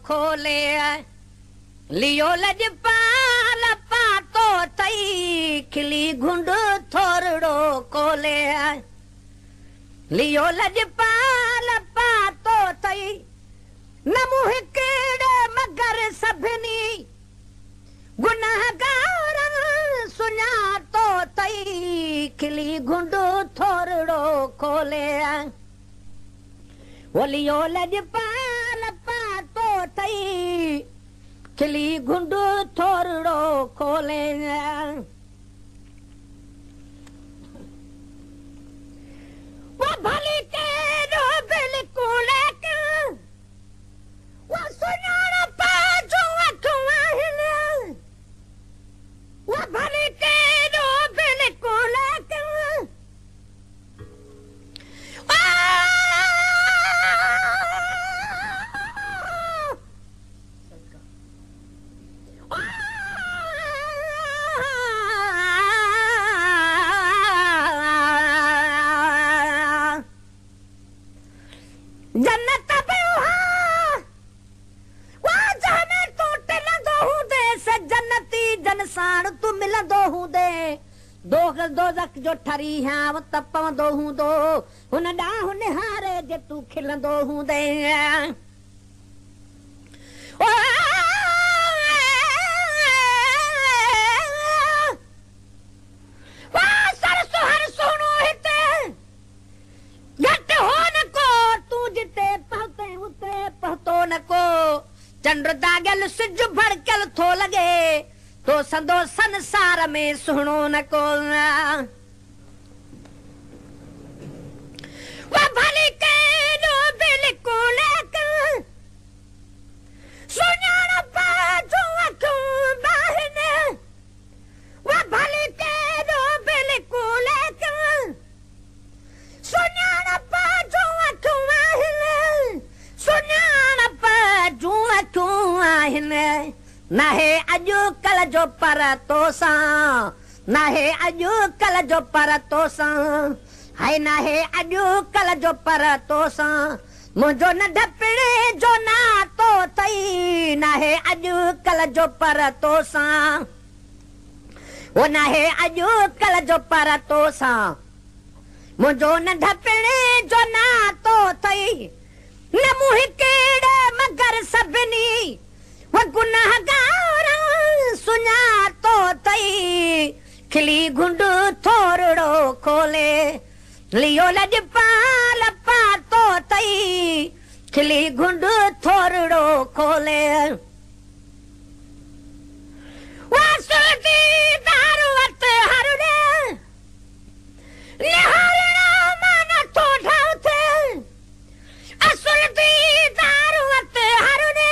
खोले लियो लजपाल पातो तई खिली घुंड थोरड़ो खोले लियो लजपाल पातो तई नमू हिकड़े मगर सभिनी गुनाहगार सुञातो तई खिली घुंड थोरड़ो खोले लियो लजपाल पातो तई खिली घुंड थोरड़ो खोले वो भली तेरो बिल्कुल वो सुनाना पाजो अखवाहिन वो भली तेरो बिल्कुल जन्नत जन्नती जनसाण तू मिलंदो हूंदे दोज़ख जो ठरी हाँ तपंदो हूंदो हुन ॾांहुं निहारे जे तू खिलंदो हूंदे चंड दागल सिज भड़कल थो लगे तो संदो संसार में सुनो न को वो भली केनो बिल्कुल सुञाण पाजो अखूं बाहिन वो भली केनो बिल्कुल सुञाण पाजो अखूं बाहिन सुञाण पाजो अखूं आहिन नाहे अॼुकल्ह जो पर तोसां नाहे अॼुकल्ह जो पर तोसां हाय नाहे अॼुकल्ह जो पर तोसां मुंहिंजो न ढपणे जो नातो अथई नाहे अॼुकल्ह जो पर तोसां वो नाहे अॼुकल्ह जो पर तोसां मुंहिंजो न ढपणे जो नातो अथई न मूं हिकड़े मगर सभिनी वो गुनाहगार सुञातो तई खिली घुंड थोरड़ो खोले लियो लजपाल पातो तई खिली घुंड थोरड़ो खोले वासुदी दारुवत हरने निहारना मन तो ढाउथे असुदी दारुवत हरने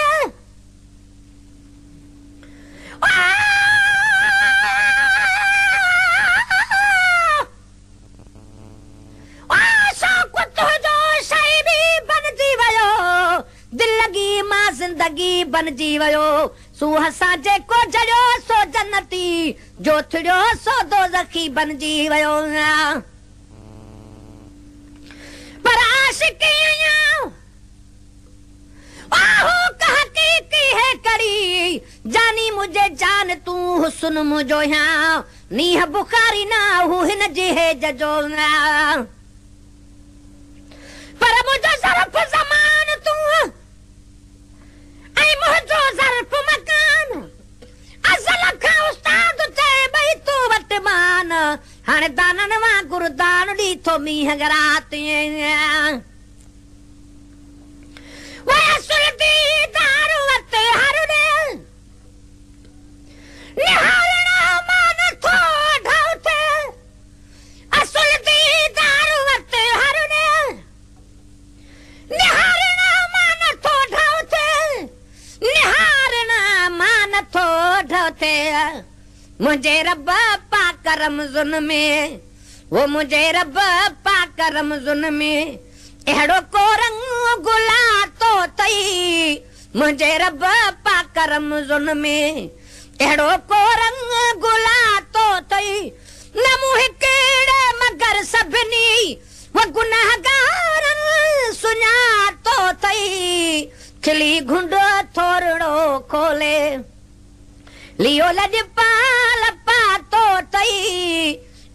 जिंदगी बन जी वयो सुहसा जेको जड़ो सो जन्नती जो थिड़ो सो दोज़खी बन जी वयो पर आशिकी आहू हकीकी है कड़ी जानी मुझे जान तू हुस्न मुझो यहाँ नीह बुखारी ना हू हिन जी है जजो पर मुझो सरफ ज़मान तू ऐं मुझो ज़र्फ मकान असल खां उस्ताद चए भई तू वटि मान हाणे दाननि वांगुरु दान ॾीठो मींहं राति मुझे रब पाक रमज़ुन में वो मुझे रब पाक रमज़ुन में अहिड़ो को रंग गुलातो तई मुझे रब पाक रमज़ुन में अहिड़ो को रंग गुलातो तई न मूं हिकड़े मगर सभिनी वो गुनाहगार सुञातो तई खिली घुंड थोरड़ो खोले लियो लजपाल पातो तई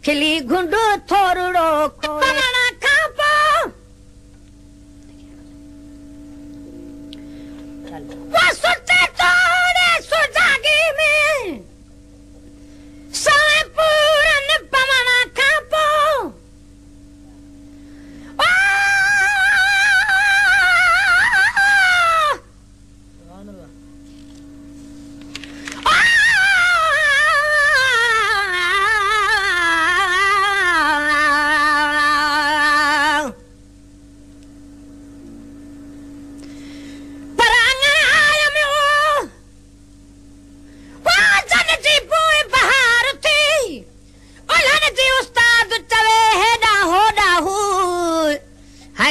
खिली घुंड थोरड़ो खोले खापो वो सुते तोड़े सुजागी में सोए पूरन पवना खापो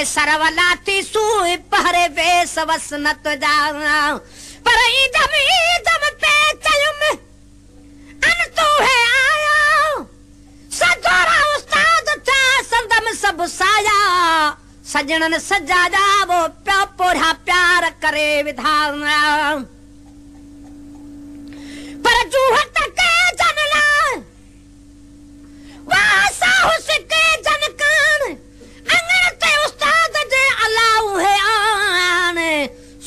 सरवलाती सुई पहरे वेस वसनत जाना पर इदम पे चलम अन तू है आया सजोरा उस्ताद था संदम सब साया सजनन सजा जा वो प्या पोढ़ा प्यार करे विधाना पर जूह तक जनला वासा उसके जनकान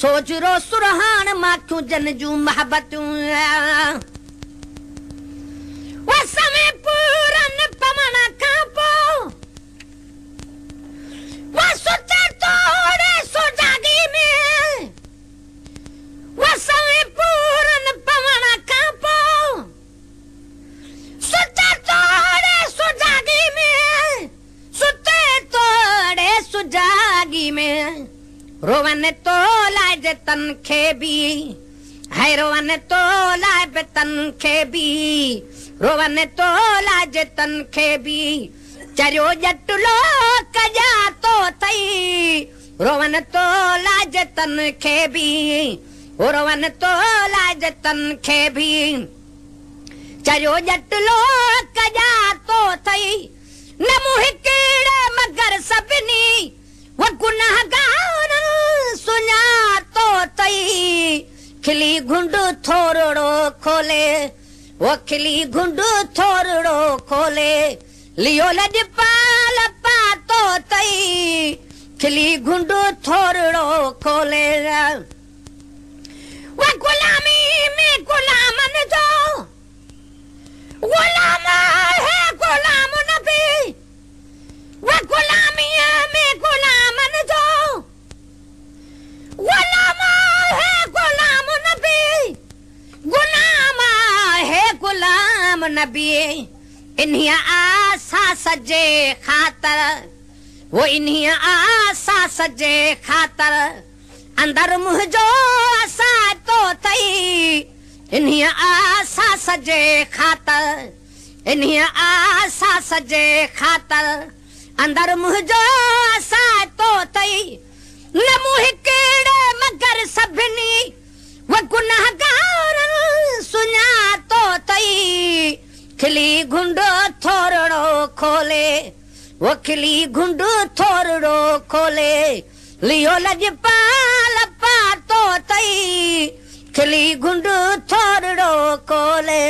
सोच रो सुरहान माखू जन जू मोहब्बतूं वो समय पूरन पवन खापो वो सुते तोड़े सुजागी में वो समय पूरन पवन खापो सुते तोड़े सुजागी में सुते तोड़े सुजागी में रोवन तो लाज तन खे भी है रोवन तो लाज तन खे भी रोवन तो लाज तन खे भी चरियो जटलो कजा तो तई रोवन तो लाज तन खे भी रोवन तो लाज तन खे भी चरियो जटलो कजा तो तई न मुह कीड़े मगर सभिनी वो गुनाहगार सुना तो तई खिली घुंड थोरड़ो खोले वो खिली घुंड थोरड़ो खोले लियो लजपाल पातो तई खिली घुंड थोरड़ो खोले वो गुलामी में गुलामन जो गुलाम है गुलाम नबी वो गुलामी में गुलामन जो गुलाम है गुलाम नबी गुलाम है गुलाम नबी इन्हीं आसा सजे खातर वो इन्हीं आसा सजे खातर अंदर मुझो आसा तो तई इन्हीं आसा सजे खातर इन्हीं आसा सजे खातर अंदर मुझो आसा तो तई न मुह कीड़े मगर सभिनी वो गुनाहगार सुना तो तई खिली घुंड थोरड़ो खोले वो खिली घुंड थोरड़ो खोले लियो लजपाल पातो तई खिली घुंड थोरड़ो खोले।